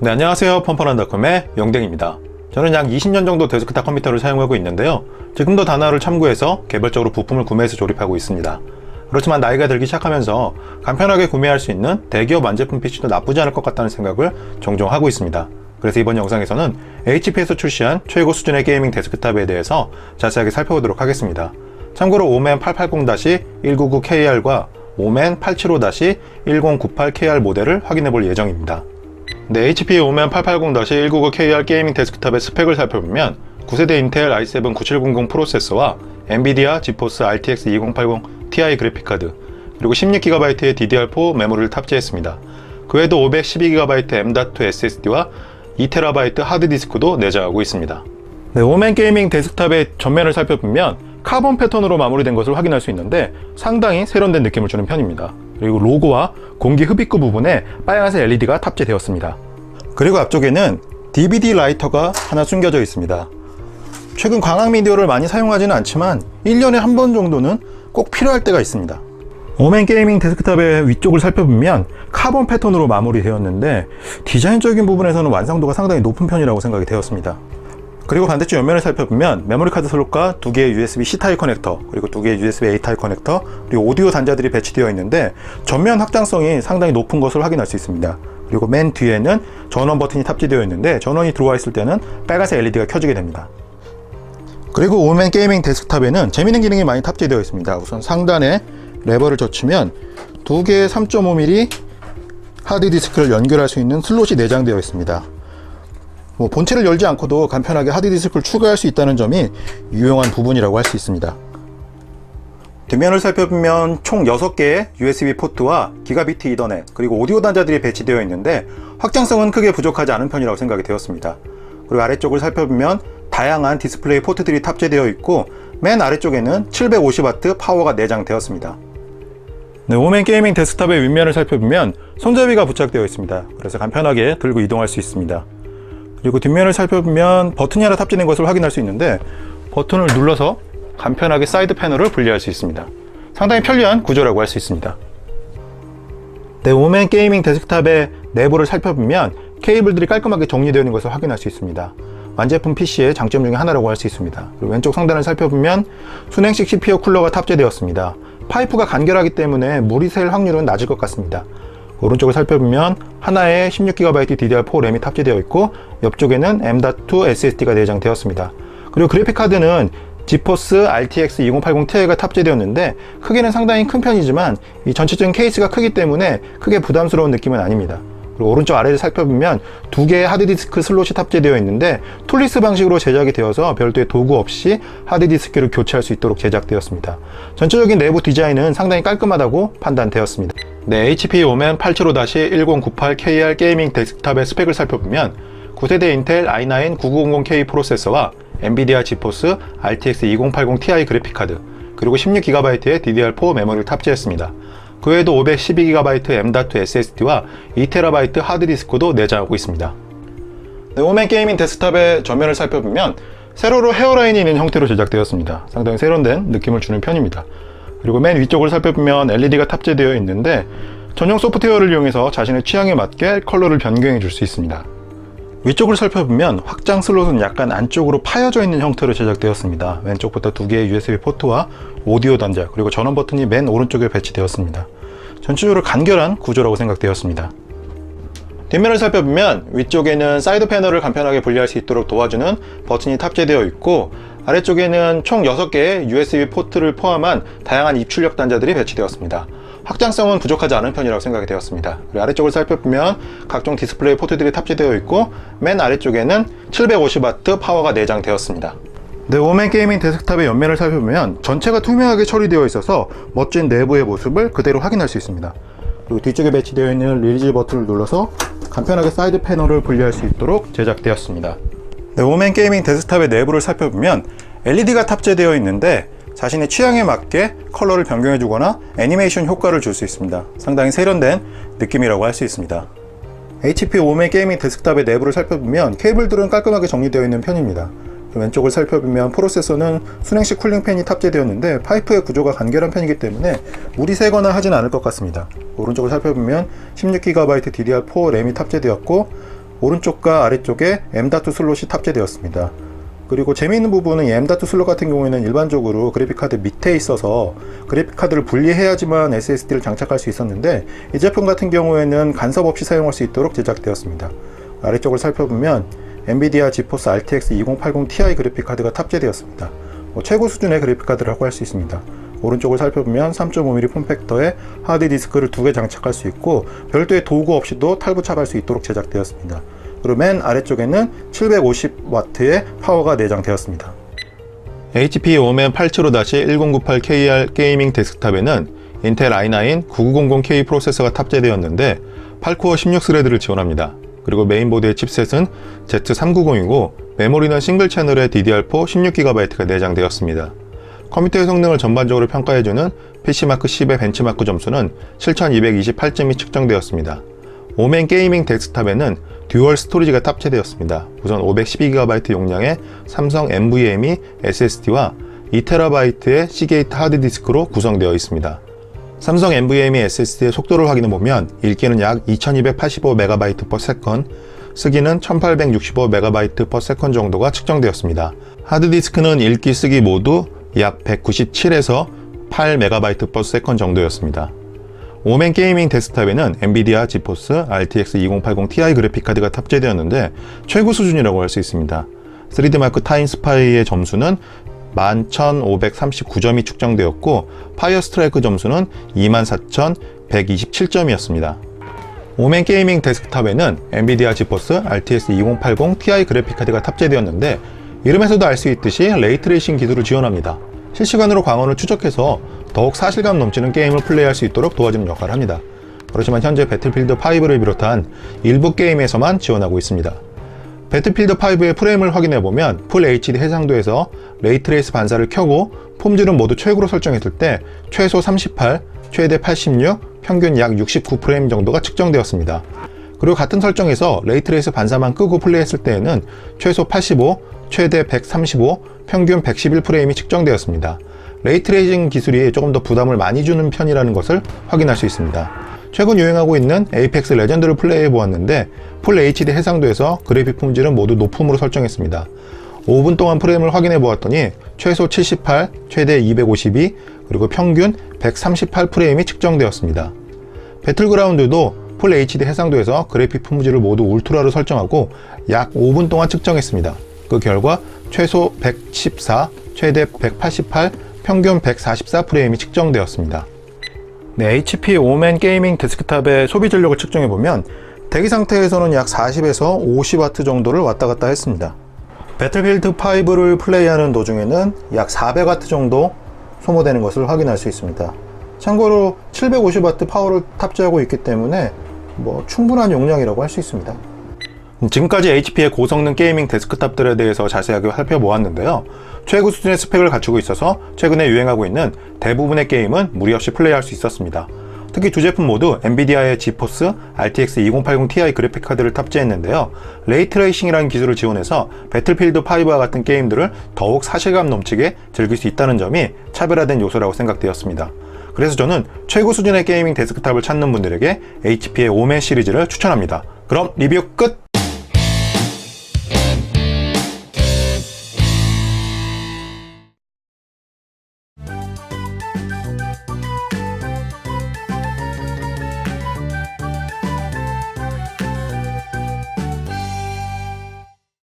네, 안녕하세요. 펀펀한닷컴의 영댕입니다. 저는 약 20년 정도 데스크탑 컴퓨터를 사용하고 있는데요. 지금도 다나를 참고해서 개별적으로 부품을 구매해서 조립하고 있습니다. 그렇지만 나이가 들기 시작하면서 간편하게 구매할 수 있는 대기업 완제품 PC도 나쁘지 않을 것 같다는 생각을 종종 하고 있습니다. 그래서 이번 영상에서는 HP에서 출시한 최고 수준의 게이밍 데스크탑에 대해서 자세하게 살펴보도록 하겠습니다. 참고로 오멘 880-199KR과 오멘 875-1098KR 모델을 확인해 볼 예정입니다. 네, HP 오멘 880-199KR 게이밍 데스크탑의 스펙을 살펴보면 9세대 인텔 i7 9700 프로세서와 엔비디아 지포스 RTX 2080 Ti 그래픽카드, 그리고 16GB의 DDR4 메모리를 탑재했습니다. 그 외에도 512GB M.2 SSD와 2TB 하드디스크도 내장하고 있습니다. 네, 오멘 게이밍 데스크탑의 전면을 살펴보면 카본 패턴으로 마무리된 것을 확인할 수 있는데 상당히 세련된 느낌을 주는 편입니다. 그리고 로고와 공기 흡입구 부분에 빨간색 LED가 탑재되었습니다. 그리고 앞쪽에는 DVD 라이터가 하나 숨겨져 있습니다. 최근 광학 미디어를 많이 사용하지는 않지만 1년에 한 번 정도는 꼭 필요할 때가 있습니다. 오멘 게이밍 데스크탑의 위쪽을 살펴보면 카본 패턴으로 마무리되었는데 디자인적인 부분에서는 완성도가 상당히 높은 편이라고 생각이 되었습니다. 그리고 반대쪽 옆면을 살펴보면 메모리 카드 슬롯과 2개의 USB-C 타입 커넥터, 그리고 2개의 USB-A 타입 커넥터, 그리고 오디오 단자들이 배치되어 있는데 전면 확장성이 상당히 높은 것을 확인할 수 있습니다. 그리고 맨 뒤에는 전원 버튼이 탑재되어 있는데 전원이 들어와 있을 때는 빨간색 LED가 켜지게 됩니다. 그리고 오멘 게이밍 데스크탑에는 재미있는 기능이 많이 탑재되어 있습니다. 우선 상단에 레버를 젖히면 2개의 3.5mm 하드디스크를 연결할 수 있는 슬롯이 내장되어 있습니다. 본체를 열지 않고도 간편하게 하드디스크를 추가할 수 있다는 점이 유용한 부분이라고 할 수 있습니다. 뒷면을 살펴보면 총 6개의 USB 포트와 기가비트 이더넷, 그리고 오디오 단자들이 배치되어 있는데 확장성은 크게 부족하지 않은 편이라고 생각이 되었습니다. 그리고 아래쪽을 살펴보면 다양한 디스플레이 포트들이 탑재되어 있고 맨 아래쪽에는 750W 파워가 내장되었습니다. 네, 오멘 게이밍 데스크탑의 윗면을 살펴보면 손잡이가 부착되어 있습니다. 그래서 간편하게 들고 이동할 수 있습니다. 그리고 뒷면을 살펴보면 버튼이 하나 탑재된 것을 확인할 수 있는데 버튼을 눌러서 간편하게 사이드 패널을 분리할 수 있습니다. 상당히 편리한 구조라고 할 수 있습니다. 네, 오멘 게이밍 데스크탑의 내부를 살펴보면 케이블들이 깔끔하게 정리되어 있는 것을 확인할 수 있습니다. 완제품 PC의 장점 중에 하나라고 할 수 있습니다. 그리고 왼쪽 상단을 살펴보면 순행식 CPU 쿨러가 탑재되었습니다. 파이프가 간결하기 때문에 물이 셀 확률은 낮을 것 같습니다. 오른쪽을 살펴보면 하나에 16GB DDR4 램이 탑재되어 있고 옆쪽에는 M.2 SSD가 내장되었습니다. 그리고 그래픽카드는 지포스 RTX 2080 Ti가 탑재되었는데 크기는 상당히 큰 편이지만 이 전체적인 케이스가 크기 때문에 크게 부담스러운 느낌은 아닙니다. 그리고 오른쪽 아래를 살펴보면 2개의 하드디스크 슬롯이 탑재되어 있는데 툴리스 방식으로 제작이 되어서 별도의 도구 없이 하드디스크를 교체할 수 있도록 제작되었습니다. 전체적인 내부 디자인은 상당히 깔끔하다고 판단되었습니다. 네, HP 오멘 875-1098KR 게이밍 데스크탑의 스펙을 살펴보면 9세대 인텔 i9 9900K 프로세서와 엔비디아 지포스 RTX 2080 Ti 그래픽카드, 그리고 16GB의 DDR4 메모리를 탑재했습니다. 그 외에도 512GB M.2 SSD와 2TB 하드디스크도 내장하고 있습니다. 네, 오멘 게이밍 데스크탑의 전면을 살펴보면 세로로 헤어라인이 있는 형태로 제작되었습니다. 상당히 세련된 느낌을 주는 편입니다. 그리고 맨 위쪽을 살펴보면 LED가 탑재되어 있는데 전용 소프트웨어를 이용해서 자신의 취향에 맞게 컬러를 변경해 줄 수 있습니다. 위쪽을 살펴보면 확장 슬롯은 약간 안쪽으로 파여져 있는 형태로 제작되었습니다. 왼쪽부터 2개의 USB 포트와 오디오 단자, 그리고 전원 버튼이 맨 오른쪽에 배치되었습니다. 전체적으로 간결한 구조라고 생각되었습니다. 뒷면을 살펴보면 위쪽에는 사이드 패널을 간편하게 분리할 수 있도록 도와주는 버튼이 탑재되어 있고 아래쪽에는 총 6개의 USB 포트를 포함한 다양한 입출력 단자들이 배치되었습니다. 확장성은 부족하지 않은 편이라고 생각이 되었습니다. 그리고 아래쪽을 살펴보면 각종 디스플레이 포트들이 탑재되어 있고 맨 아래쪽에는 750W 파워가 내장되었습니다. 네, 오멘 게이밍 데스크탑의 옆면을 살펴보면 전체가 투명하게 처리되어 있어서 멋진 내부의 모습을 그대로 확인할 수 있습니다. 그리고 뒤쪽에 배치되어 있는 릴리즈 버튼을 눌러서 간편하게 사이드 패널을 분리할 수 있도록 제작되었습니다. 네, 오멘 게이밍 데스크탑의 내부를 살펴보면 LED가 탑재되어 있는데 자신의 취향에 맞게 컬러를 변경해 주거나 애니메이션 효과를 줄 수 있습니다. 상당히 세련된 느낌이라고 할 수 있습니다. HP 오멘 게이밍 데스크탑의 내부를 살펴보면 케이블들은 깔끔하게 정리되어 있는 편입니다. 왼쪽을 살펴보면 프로세서는 순행식 쿨링팬이 탑재되었는데 파이프의 구조가 간결한 편이기 때문에 물이 새거나 하진 않을 것 같습니다. 오른쪽을 살펴보면 16GB DDR4 램이 탑재되었고 오른쪽과 아래쪽에 M.2 슬롯이 탑재되었습니다. 그리고 재미있는 부분은 이 M.2 슬롯 같은 경우에는 일반적으로 그래픽카드 밑에 있어서 그래픽카드를 분리해야지만 SSD를 장착할 수 있었는데, 이 제품 같은 경우에는 간섭 없이 사용할 수 있도록 제작되었습니다. 아래쪽을 살펴보면 엔비디아 지포스 RTX 2080 Ti 그래픽카드가 탑재되었습니다. 최고 수준의 그래픽카드라고 할 수 있습니다. 오른쪽을 살펴보면 3.5mm 폼팩터에 하드디스크를 2개 장착할 수 있고, 별도의 도구 없이도 탈부착할 수 있도록 제작되었습니다. 그리고 맨 아래쪽에는 750W의 파워가 내장되었습니다. HP 오멘 875-1098KR 게이밍 데스크탑에는 인텔 i9 9900K 프로세서가 탑재되었는데 8코어 16스레드를 지원합니다. 그리고 메인보드의 칩셋은 Z390이고 메모리는 싱글 채널의 DDR4 16GB가 내장되었습니다. 컴퓨터의 성능을 전반적으로 평가해주는 PC마크 10의 벤치마크 점수는 7228점이 측정되었습니다. 오멘 게이밍 데스크탑에는 듀얼 스토리지가 탑재되었습니다. 우선 512GB 용량의 삼성 NVMe SSD와 2TB의 시게이트 하드디스크로 구성되어 있습니다. 삼성 NVMe SSD의 속도를 확인해보면 읽기는 약 2285MB/s, 쓰기는 1865MB/s 정도가 측정되었습니다. 하드디스크는 읽기 쓰기 모두 약 197에서 8MB/s 정도였습니다. 오멘 게이밍 데스크탑에는 엔비디아 지포스 RTX 2080 Ti 그래픽카드가 탑재되었는데 최고 수준이라고 할 수 있습니다. 3D마크 타임스파이의 점수는 11,539점이 측정되었고 파이어 스트라이크 점수는 24,127점이었습니다. 오멘 게이밍 데스크탑에는 엔비디아 지포스 RTX 2080 Ti 그래픽카드가 탑재되었는데 이름에서도 알 수 있듯이 레이트레이싱 기술을 지원합니다. 실시간으로 광원을 추적해서 더욱 사실감 넘치는 게임을 플레이할 수 있도록 도와주는 역할을 합니다. 그렇지만 현재 배틀필드 5를 비롯한 일부 게임에서만 지원하고 있습니다. 배틀필드 5의 프레임을 확인해보면 풀 HD 해상도에서 레이트레이스 반사를 켜고 폼질은 모두 최고로 설정했을 때 최소 38, 최대 86, 평균 약 69프레임 정도가 측정되었습니다. 그리고 같은 설정에서 레이트레이스 반사만 끄고 플레이했을 때에는 최소 85, 최대 135, 평균 111프레임이 측정되었습니다. 레이트레이싱 기술이 조금 더 부담을 많이 주는 편이라는 것을 확인할 수 있습니다. 최근 유행하고 있는 에이펙스 레전드를 플레이해 보았는데 풀 HD 해상도에서 그래픽 품질은 모두 높음으로 설정했습니다. 5분 동안 프레임을 확인해 보았더니 최소 78, 최대 252, 그리고 평균 138프레임이 측정되었습니다. 배틀그라운드도 풀 HD 해상도에서 그래픽 품질을 모두 울트라로 설정하고 약 5분 동안 측정했습니다. 그 결과 최소 114, 최대 188, 평균 144프레임이 측정되었습니다. HP 오멘 게이밍 데스크탑의 소비 전력을 측정해보면 대기 상태에서는 약 40에서 50W 정도를 왔다 갔다 했습니다. 배틀필드 5를 플레이하는 도중에는 약 400W 정도 소모되는 것을 확인할 수 있습니다. 참고로 750W 파워를 탑재하고 있기 때문에 충분한 용량이라고 할 수 있습니다. 지금까지 HP의 고성능 게이밍 데스크탑들에 대해서 자세하게 살펴보았는데요. 최고 수준의 스펙을 갖추고 있어서 최근에 유행하고 있는 대부분의 게임은 무리 없이 플레이할 수 있었습니다. 특히 두 제품 모두 엔비디아의 지포스 RTX 2080 Ti 그래픽카드를 탑재했는데요. 레이트레이싱이라는 기술을 지원해서 배틀필드 5와 같은 게임들을 더욱 사실감 넘치게 즐길 수 있다는 점이 차별화된 요소라고 생각되었습니다. 그래서 저는 최고 수준의 게이밍 데스크탑을 찾는 분들에게 HP의 오멘 시리즈를 추천합니다. 그럼 리뷰 끝!